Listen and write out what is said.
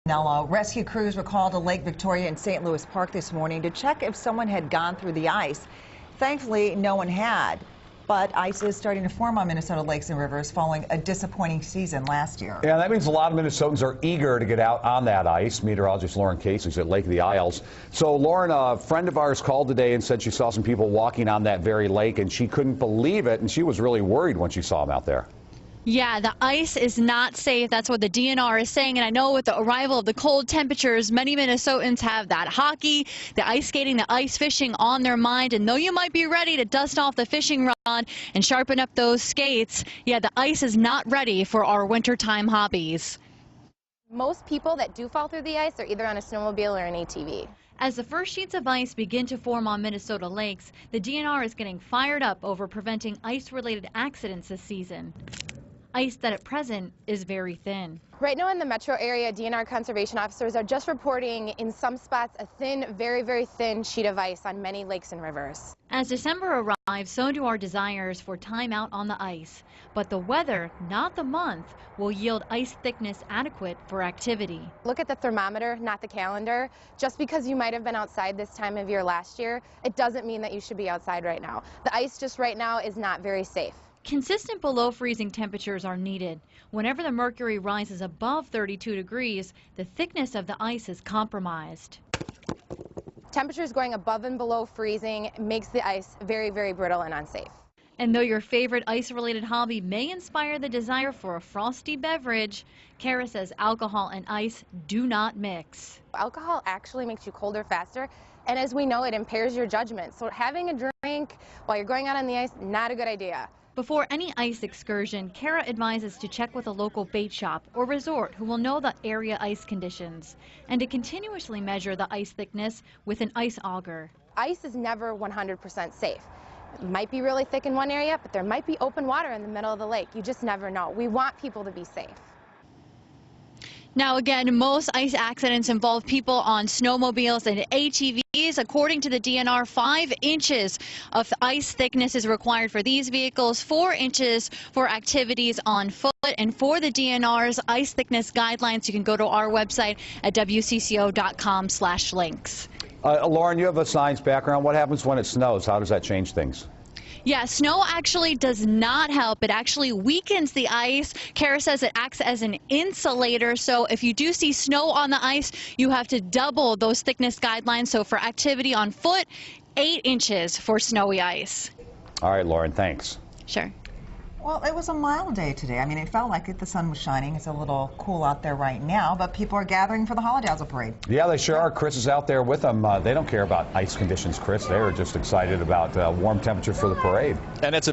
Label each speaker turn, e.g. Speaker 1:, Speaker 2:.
Speaker 1: Now, rescue crews were called to Lake Victoria in St. Louis Park this morning to check if someone had gone through the ice. Thankfully, no one had. But ice is starting to form on Minnesota lakes and rivers following a disappointing season last year.
Speaker 2: Yeah, that means a lot of Minnesotans are eager to get out on that ice. Meteorologist Lauren Casey's at Lake of the Isles. So, Lauren, a friend of ours called today and said she saw some people walking on that very lake, and she couldn't believe it, and she was really worried when she saw them out there.
Speaker 3: Yeah, the ice is not safe. That's what the DNR is saying. And I know with the arrival of the cold temperatures, many Minnesotans have that hockey, the ice skating, the ice fishing on their mind. And though you might be ready to dust off the fishing rod and sharpen up those skates, yeah, the ice is not ready for our wintertime hobbies.
Speaker 4: Most people that do fall through the ice are either on a snowmobile or an ATV.
Speaker 3: As the first sheets of ice begin to form on Minnesota lakes, the DNR is getting fired up over preventing ice-related accidents this season. Ice that at present is very thin.
Speaker 4: Right now in the metro area, DNR conservation officers are just reporting in some spots a thin, very, very thin sheet of ice on many lakes and rivers.
Speaker 3: As December arrives, so do our desires for time out on the ice. But the weather, not the month, will yield ice thickness adequate for activity.
Speaker 4: Look at the thermometer, not the calendar. Just because you might have been outside this time of year last year, it doesn't mean that you should be outside right now. The ice just right now is not very safe.
Speaker 3: Consistent below freezing temperatures are needed. Whenever the mercury rises above 32 degrees, the thickness of the ice is compromised.
Speaker 4: Temperatures going above and below freezing makes the ice very, very brittle and unsafe.
Speaker 3: And though your favorite ice-related hobby may inspire the desire for a frosty beverage, Kara says alcohol and ice do not mix.
Speaker 4: Alcohol actually makes you colder faster, and as we know, it impairs your judgment. So having a drink while you're going out on the ice, not a good idea.
Speaker 3: Before any ice excursion, Kara advises to check with a local bait shop or resort who will know the area ice conditions, and to continuously measure the ice thickness with an ice auger.
Speaker 4: Ice is never 100% safe. It might be really thick in one area, but there might be open water in the middle of the lake. You just never know. We want people to be safe.
Speaker 3: Now again, most ice accidents involve people on snowmobiles and ATVs. According to the DNR, 5 inches of ice thickness is required for these vehicles, 4 inches for activities on foot. And for the DNR's ice thickness guidelines, you can go to our website at WCCO.com/links.
Speaker 2: Lauren, you have a science background. What happens when it snows? How does that change things?
Speaker 3: Yeah, snow actually does not help. It actually weakens the ice. Kara says it acts as an insulator. So if you do see snow on the ice, you have to double those thickness guidelines. So for activity on foot, 8 inches for snowy ice.
Speaker 2: All right, Lauren, thanks.
Speaker 3: Sure.
Speaker 1: Well, it was a mild day today. I mean, it felt like the sun was shining. It's a little cool out there right now, but people are gathering for the Holidazzle Parade.
Speaker 2: Yeah, they sure are. Chris is out there with them. They don't care about ice conditions, Chris. They're just excited about warm temperature for the parade.
Speaker 5: And it's